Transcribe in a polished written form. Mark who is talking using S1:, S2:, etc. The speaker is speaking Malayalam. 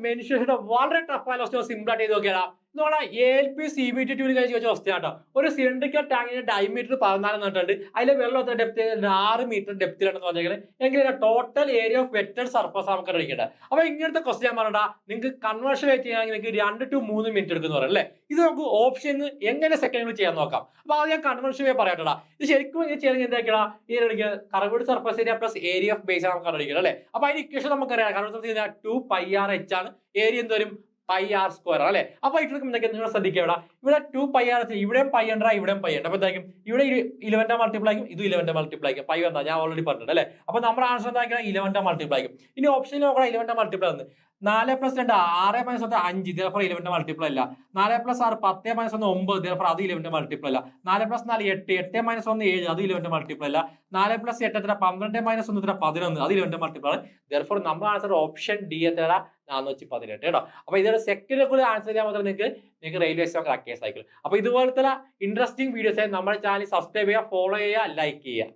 S1: മെൻഷയുടെ വളരെ ടഫായ ക്വസ്റ്റ്യൻ സിമ്പിൾ ആയിട്ട് ചെയ്ത് നോക്കിയാൽ നമ്മളെ ALP CBT ട്യൂബിൽ കഴിച്ച് വെച്ച ക്വസ്റ്റ്യൻ ആട്ടോ. ഒരു സിലിണ്ടറിക്കൽ ടാങ്കിന്റെ ഡയമീറ്റർ 14 എന്നിട്ടുണ്ട്, അതിലെ വെള്ളം എത്ര ഡെപ്ത് 6 മീറ്റർ ഡെപ്തിലാണെന്ന് പറഞ്ഞേക്കുന്നത് എങ്കിൽ total area of wetted surface നമുക്ക് അറിയിക്കേണ്ടത്. അപ്പൊ ഇങ്ങനത്തെ ക്വസ്റ്റ്യൻ പറഞ്ഞാ നിങ്ങൾക്ക് കൺവേർഷൻ ചെയ്യണമെങ്കിൽ നിങ്ങൾക്ക് 2 to 3 മിനിറ്റ് എടുക്കുന്നു പറയാം അല്ലേ. ഇത് നമുക്ക് ഓപ്ഷൻ എങ്ങനെ സെക്കൻഡിൽ ചെയ്യാൻ നോക്കാം. അപ്പൊ അത് ഞാൻ കൺവേർഷൻ വേ പറയട്ടാ. ഇത് ശരിക്കും ചെയ്യണമെങ്കിൽ എന്താ ഈ curved surface area plus area of base ആണ് കണ്ടുപിടിക്കുന്നത് അല്ലേ. അപ്പൊ അതിന് ഇക്വേഷൻ നമുക്കറിയാം. കർവ്ഡ് സർഫസ് ഏരിയ 2πrh ആണ്, ഏരിയ എന്തോരും πr² അല്ലെ. അപ്പൊ ഇതൊക്കെ നിങ്ങൾ ശ്രദ്ധിക്കുക, ഇവിടെ 2πr ഇവിടെയും π ഉണ്ട്, ഇവിടെയും π ഉണ്ട്. അപ്പൊ എന്തായിരിക്കും ഇവിടെ 11 മൾട്ടിപ്ലൈ ആയിരിക്കും, ഇത് 11 മൾട്ടിപ്ലൈ ആയിരിക്കും. π എന്താ ഞാൻ ഓൾറെഡി പറഞ്ഞിട്ടുണ്ട് അല്ലെ. അപ്പൊ നമ്മുടെ ആൻസർ എന്താ 11 മൾട്ടിപ്ലൈ ആയിരിക്കും. ഇനി ഓപ്ഷനിൽ നോക്കണം 11 മൾട്ടിപ്ലൈ ആണ്. 4 + 2 6 - 1 5, therefore 11 മൾട്ടിപ്ലൈ അല്ല. 4 + 6 10 - 1 9, therefore അത് 11 മൾട്ടിപ്ലൈ അല്ല. 4 + 4 8, 8 - 1 7, അത് 11 മൾട്ടിപ്ലൈ അല്ല. 4 + 8 എത്ര 12 - 1 എത്ര 11, അത് 11 മൾട്ടിപ്ലൈ ആണ്. therefore നമ്മുടെ ആൻസർ ഓപ്ഷൻ ഡി എത്ര 418 കേട്ടോ. അപ്പൊ ഇതൊരു സെക്കൻഡിൽ കൂടി ആൻസർ ചെയ്യാൻ മാത്രം നിങ്ങൾക്ക് റെയിൽവേ സ്റ്റേഷൻ ക്രാക്ക് ചെയ്യാൻ സാധിക്കും. അപ്പൊ ഇതുപോലത്തെ ഇൻട്രസ്റ്റിംഗ് വീഡിയോസ് നമ്മുടെ ചാനൽ സബ്സ്ക്രൈബ് ചെയ്യുക, ഫോളോ ചെയ്യുക, ലൈക്ക് ചെയ്യുക.